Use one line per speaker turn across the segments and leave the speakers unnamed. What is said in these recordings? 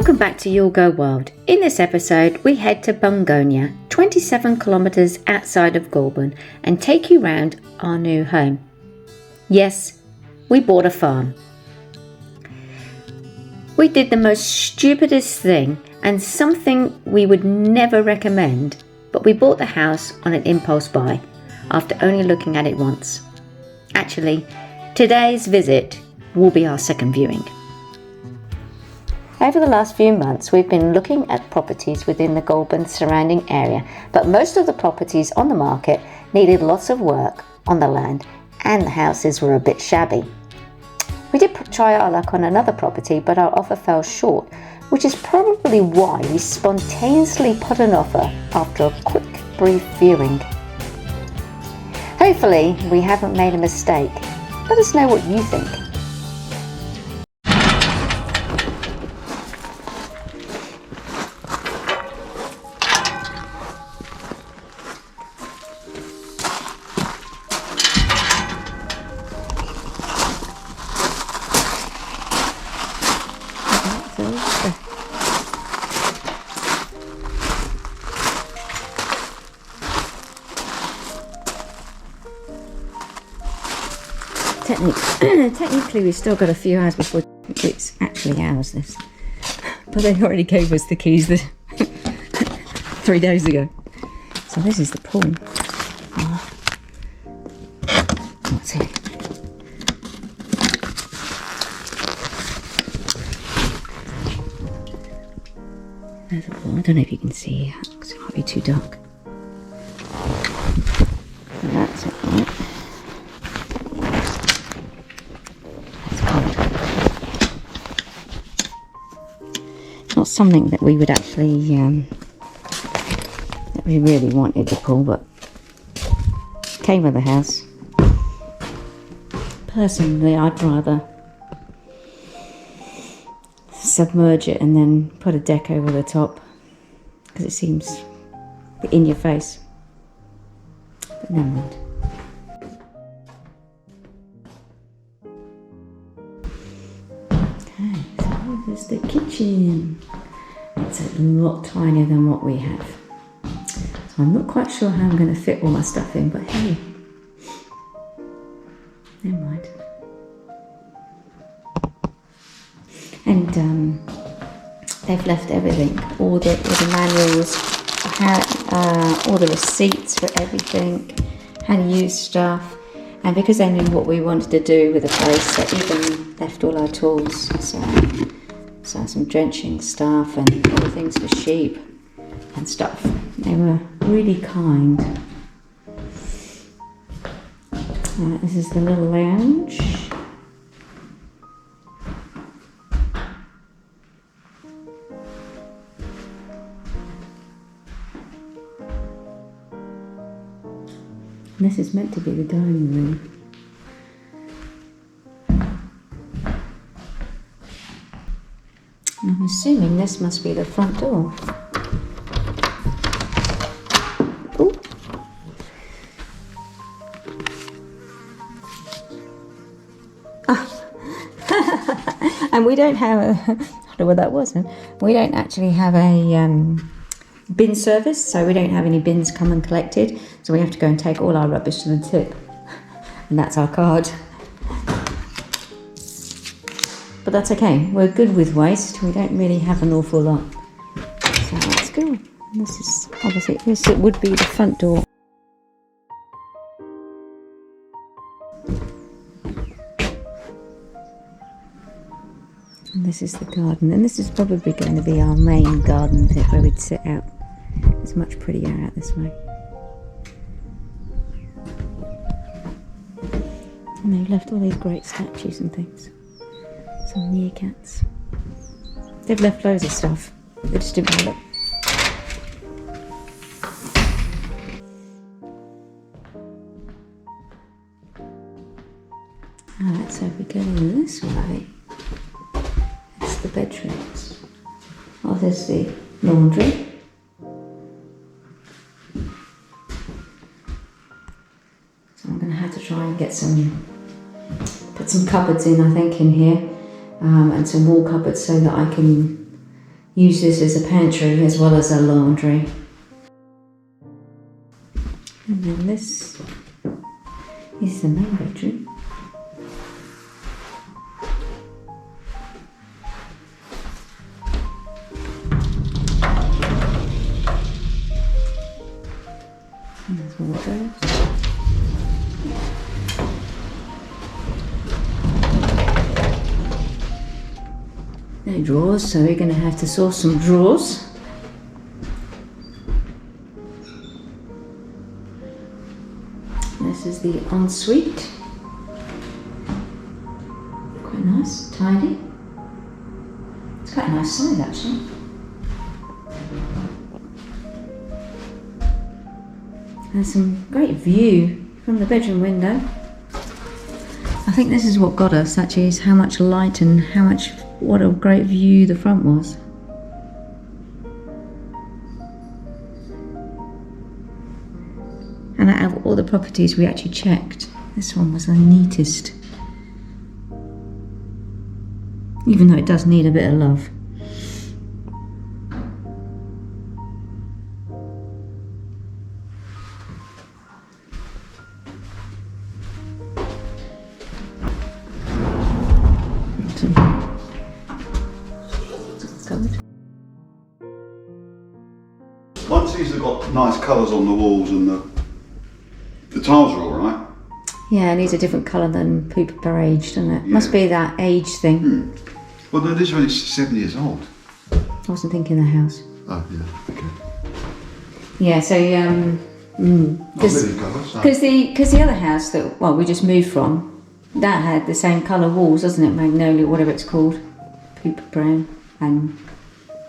Welcome back to You'll Go Wild. In this episode, we head to Bungonia, 27 kilometres outside of Goulburn, and take you round our new home. Yes, we bought a farm. We did the most stupidest thing and something we would never recommend, but we bought the house on an impulse buy after only looking at it once. Actually, today's visit will be our second viewing. Over the last few months, we've been looking at properties within the Goulburn surrounding area, but most of the properties on the market needed lots of work on the land and the houses were a bit shabby. We did try our luck on another property, but our offer fell short, which is probably why we spontaneously put an offer after a quick, brief viewing. Hopefully, we haven't made a mistake. Let us know what you think. Technically we've still got a few hours before it's actually ours, this. But they already gave us the keys 3 days ago. So this is the pool. What's here? There's a pool. I don't know if you can see here because it might be too dark. And that's it, right? Not something that we would actually that we really wanted to pull, but came with the house. Personally, I'd rather submerge it and then put a deck over the top because it seems in your face, but never mind. There's the kitchen. It's a lot tinier than what we have. So I'm not quite sure how I'm going to fit all my stuff in, but hey, never mind. And they've left everything, all the manuals, all the receipts for everything, how to use stuff. And because they knew what we wanted to do with the place, they even left all our tools. So some drenching stuff and other things for sheep and stuff. They were really kind. This is the little lounge. And this is meant to be the dining room. I'm assuming this must be the front door. Ooh. Ah. And we don't have a, I don't know what that was. We don't actually have a bin service, so we don't have any bins come and collected. So we have to go and take all our rubbish to the tip. And that's our card. But that's okay, we're good with waste, we don't really have an awful lot. So that's good. And this is, obviously, it would be the front door. And this is the garden, and this is probably going to be our main garden bit where we'd sit out. It's much prettier out this way. And they've left all these great statues and things. Some meerkats. They've left loads of stuff. They just didn't want it. Alright, so if we go this way, it's the bedrooms. Oh, there's the laundry. So I'm going to have to try and get put some cupboards in, I think, in here. And some wall cupboards so that I can use this as a pantry as well as a laundry. And then this is the main bedroom. And there's wardrobes. No drawers, so we're going to have to source some drawers. This is the ensuite. Quite nice, tidy. It's quite a nice size actually. There's some great view from the bedroom window. I think this is what got us actually, is how much light and what a great view the front was. And out of all the properties we actually checked, this one was the neatest. Even though it does need a bit of love.
Once these have got nice colours on the walls and the tiles are all right.
Yeah, it needs a different colour than Pooper Parade, doesn't it?
Yeah.
Must be that age thing.
Well, no, this is only 7 years old.
I wasn't thinking the house.
Oh, yeah, okay.
Yeah, so because the other house that we just moved from, that had the same colour walls, doesn't it? Magnolia, whatever it's called, Pooper brown, and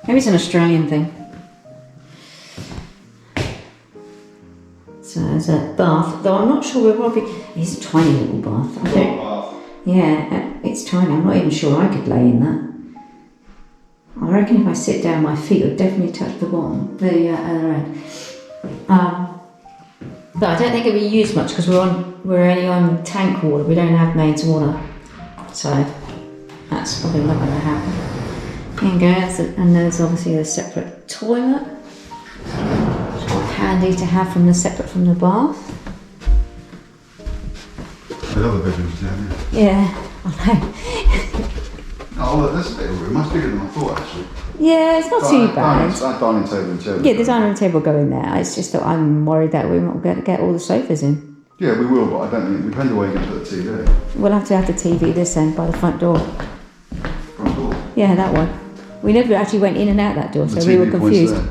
maybe it's an Australian thing. So there's a bath, though I'm not sure we're probably. It's a tiny little bath. I don't, yeah, it's tiny. I'm not even sure I could lay in that. I reckon if I sit down, my feet would definitely touch the bottom, the other end. But I don't think it'll be used much because we're only on tank water. We don't have mains water, so that's probably not going to happen. There you go, and there's obviously a separate toilet. Handy to have separate from the bath.
The other bedrooms down there.
Yeah, I know.
Oh, look, this little room, much bigger than I thought actually.
Yeah, it's not too bad.
That dining table and chair.
Yeah, the dining table go in there. It's just that I'm worried that we're not going to get all the sofas in.
Yeah, we will, but I don't think, it depends on where you can put the TV.
We'll have the TV this end by the front door.
Front door.
Yeah, that one. We never actually went in and out that door, so
The
we were
TV point's
confused.
there.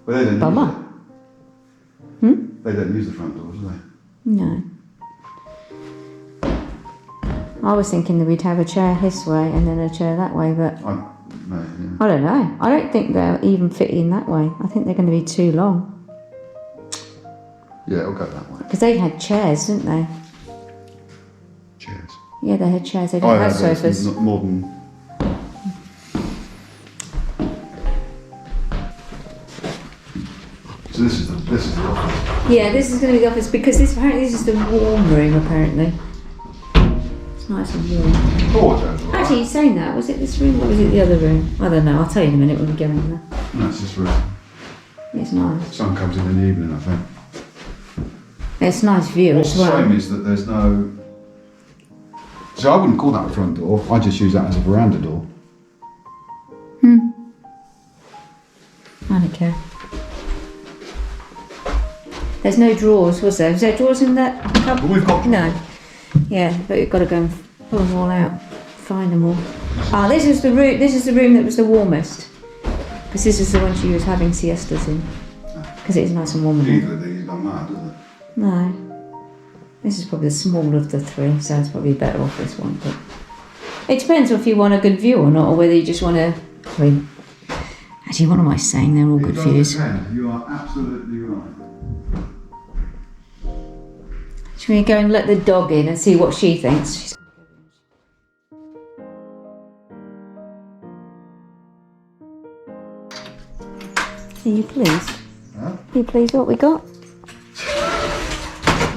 But they didn't
Bummer.
use it. They don't use the front doors, do they?
No. I was thinking that we'd have a chair this way and then a chair that way, but
No, yeah.
I don't know. I don't think they'll even fit in that way. I think they're going to be too long.
Yeah, it'll go that way.
Because they had chairs, didn't they?
Chairs.
Yeah, they had chairs. They didn't have sofas.
Modern. So this is the office.
Yeah, this is going to be the office because this is the warm room apparently. It's nice and warm.
Oh,
Actually, you're saying that, was it this room or was it the other room? I don't know. I'll tell you in a minute when we go in there.
No, it's this room.
It's nice.
Sun comes in the evening, I think.
It's a nice view
What's
as well.
the shame is that there's no. So I wouldn't call that a front door. I just use that as a veranda door.
I don't care. There's no drawers, was there? Was there drawers in that cupboard?
But we've got.
No. Yeah, but we've got to go and pull them all out, find them all. Ah, this is the room. This is the room that was the warmest, because this is the one she was having siestas in, because it is nice and warm in
Neither
there.
of these are mad, is it?
No, this is probably the smaller of the three, so it's probably better off this one. But it depends if you want a good view or not, or whether you just want to. I mean, actually, what am I saying? They're all good views.
You are absolutely right.
Should we go and let the dog in and see what she thinks? Are you pleased?
Huh?
Are you pleased what we got?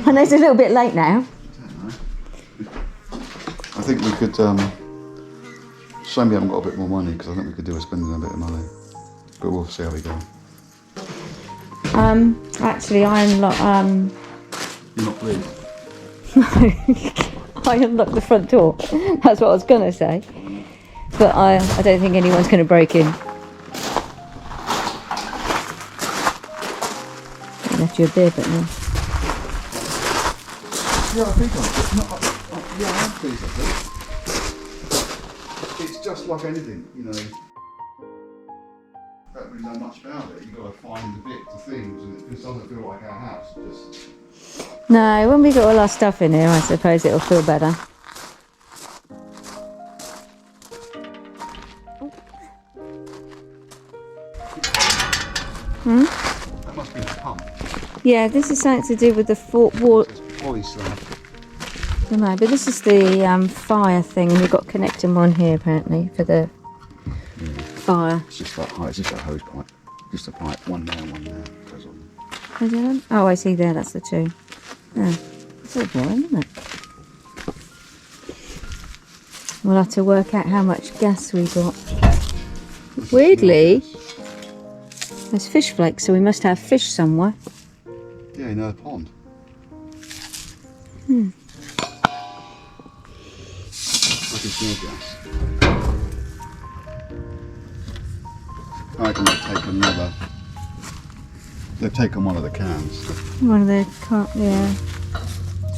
I know it's a little bit late now.
I think we could shame we haven't got a bit more money because I think we could do with spending a bit of money. But we'll see how we go.
Actually, I unlocked.
You're not pleased?
I unlocked the front door. That's what I was gonna say. But I don't think anyone's gonna break in. I left you a beer, but no.
Yeah, I think I'm pleased, I think. It's just like anything, you know. Don't really know much about it. You've got to find the bits of things, and it just doesn't feel like our house.
No, when we got all our stuff in here, I suppose it'll feel better.
That must be the pump.
Yeah, this is something to do with the water. No, but this is the fire thing, and we've got connecting one here apparently for the fire.
It's just like it's just a hose pipe. Just a pipe, one there, one there. Goes on.
Is it on? Oh, I see there, that's the two. Oh, it's all boring, isn't it? We'll have to work out how much gas we got. Weirdly, there's fish flakes, so we must have fish somewhere.
Yeah, in a pond. I can smell gas. I reckon they've taken one of the cans.
One of the yeah.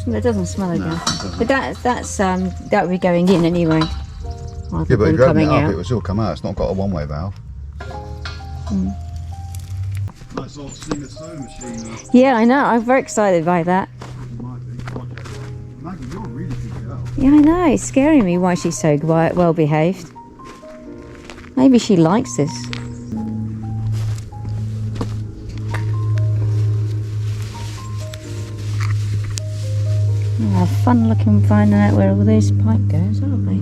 It doesn't smell of gas. But that would be going in anyway.
Yeah, but if you open it up, it will still come out. It's not got a one-way valve. Nice old singer-sew machine.
Yeah, I know. I'm very excited by that.
Maggie, you're a really good girl.
Yeah, I know. It's scaring me why she's so quiet, well behaved. Maybe she likes this. We'll have fun finding out where all this pipe goes, aren't we?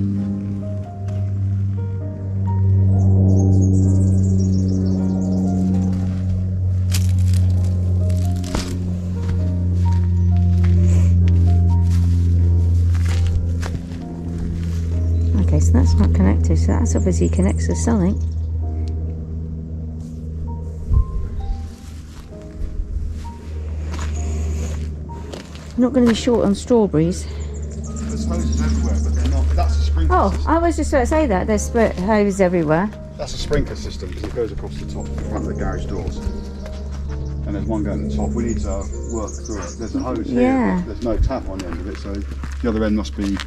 Okay, so that's not connected, so that's obviously connects to something. Not going to be short on strawberries.
There's hoses everywhere, but they're not. That's a sprinkler system.
I was just about to say that. There's hoses everywhere.
That's a sprinkler system because it goes across the top, the front of the garage doors. And there's one going at the top. We need to work through it. There's a hose here, but there's no tap on the end of it, so the other end must be.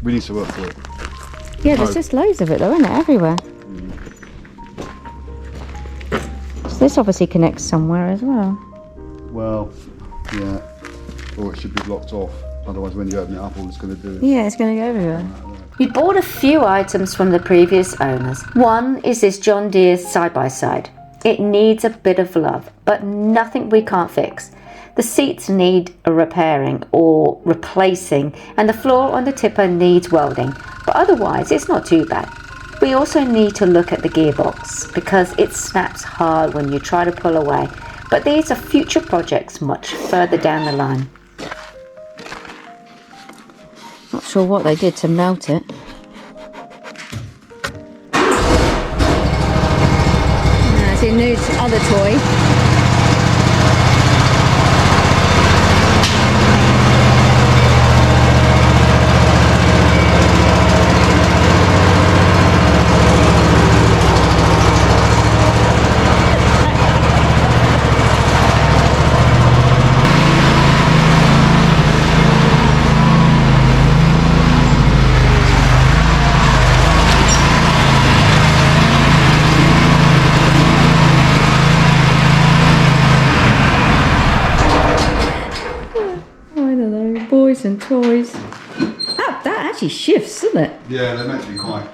We need to work through it.
Yeah, there's just loads of it though, isn't it? Everywhere. So this obviously connects somewhere as well.
Well, yeah. Or it should be blocked off. Otherwise, when you open it up, all it's going to do is...
Yeah, it's going to go everywhere.
We bought a few items from the previous owners. One is this John Deere side-by-side. It needs a bit of love, but nothing we can't fix. The seats need a repairing or replacing, and the floor on the tipper needs welding, but otherwise it's not too bad. We also need to look at the gearbox because it snaps hard when you try to pull away, but these are future projects much further down the line.
Not sure what they did to melt it. It's a new other toy. Boys and toys. That actually shifts, doesn't it?
Yeah, they're meant to be quite...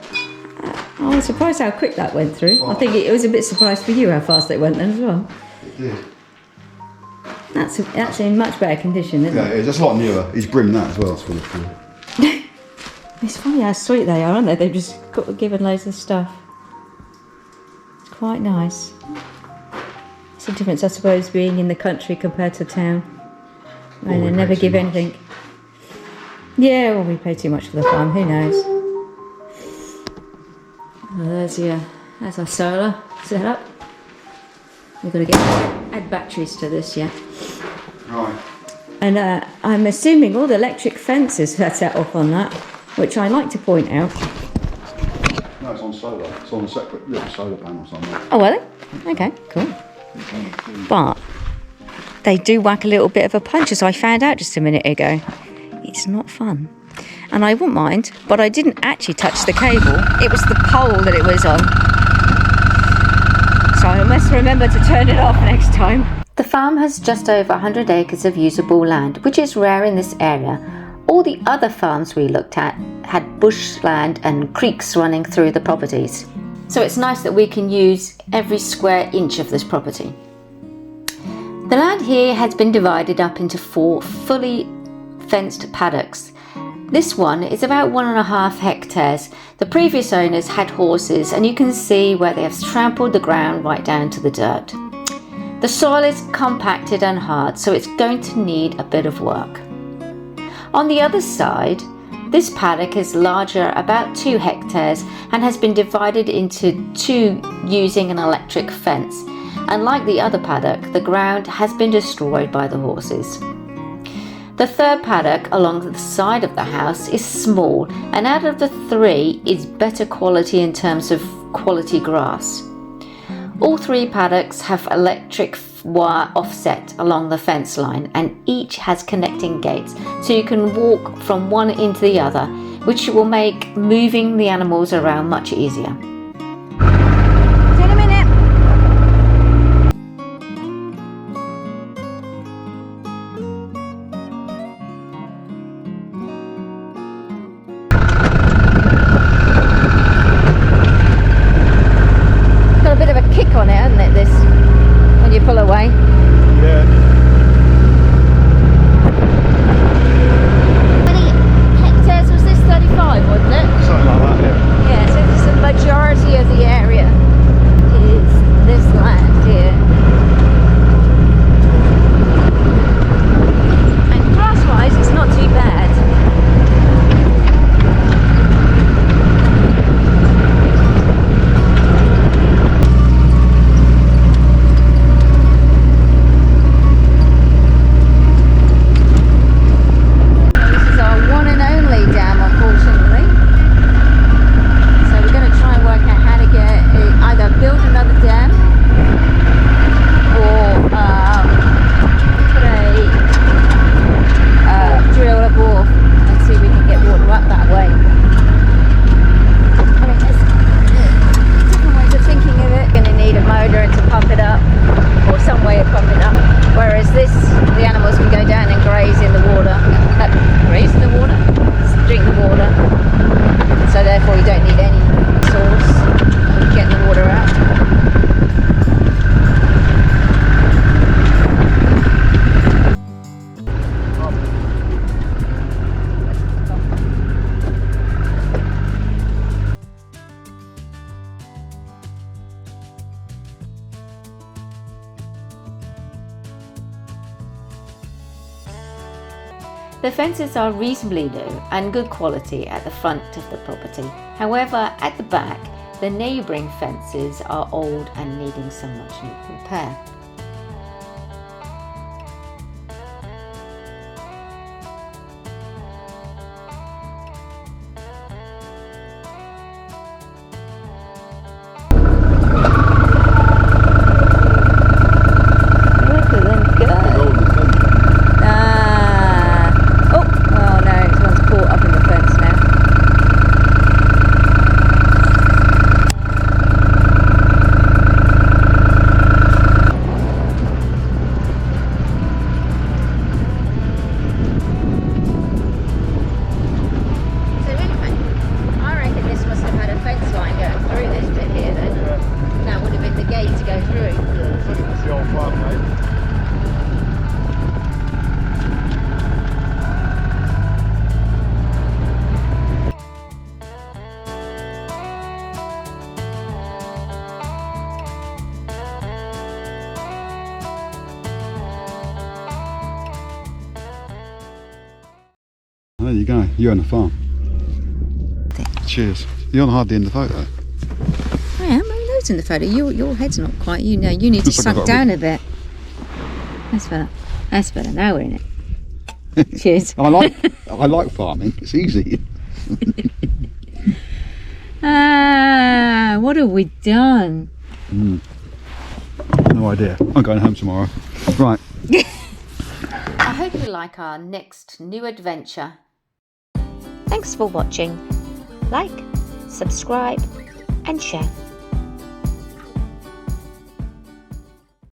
I was surprised how quick that went through. I think it was a bit surprised for you how fast it went then as well.
It did.
That's actually in much better condition, isn't it?
Yeah, it's just a lot newer. He's brimmed that as well, that's really cool.
It's funny how sweet they are, aren't they? They've just got given loads of stuff. It's quite nice. It's a difference, I suppose, being in the country compared to town. And they never give anything. Yeah, well, we pay too much for the farm, who knows? Well, there's our solar set up. We've got to add batteries to this yet.
Right.
And I'm assuming all the electric fences are set off on that, which I like to point out.
No, it's on solar. It's on a separate little solar panel somewhere.
Oh, are they? Okay, cool. But they do whack a little bit of a punch, as I found out just a minute ago. It's not fun. And I wouldn't mind, but I didn't actually touch the cable. It was the pole that it was on. So I must remember to turn it off next time.
The farm has just over 100 acres of usable land, which is rare in this area. All the other farms we looked at had bushland and creeks running through the properties. So it's nice that we can use every square inch of this property. The land here has been divided up into 4 fully fenced paddocks. This one is about 1.5 hectares. The previous owners had horses, and you can see where they have trampled the ground right down to the dirt. The soil is compacted and hard, so it's going to need a bit of work. On the other side, this paddock is larger, about 2 hectares, and has been divided into 2 using an electric fence. And like the other paddock, the ground has been destroyed by the horses. The third paddock along the side of the house is small, and out of the 3 is better quality in terms of quality grass. All 3 paddocks have electric wire offset along the fence line, and each has connecting gates, so you can walk from one into the other, which will make moving the animals around much easier.
On it, hasn't it, this, when you pull away?
Yeah.
How many hectares was this? 35, wasn't it?
Something like that, yeah.
Yeah, so this is the majority of the area is this land here. And grass-wise, it's not too bad.
The fences are reasonably new and good quality at the front of the property. However, at the back, the neighbouring fences are old and needing some much needed repair.
There you go, you're on the farm. Cheers. You're on hardly in the photo.
in the photo. Your head's not quite. You know, you need to sunk down a bit. That's better. Now we're in it. Cheers.
I like farming. It's easy.
What have we done?
No idea. I'm going home tomorrow. Right.
I hope you like our next new adventure.
Thanks for watching. Like, subscribe and share.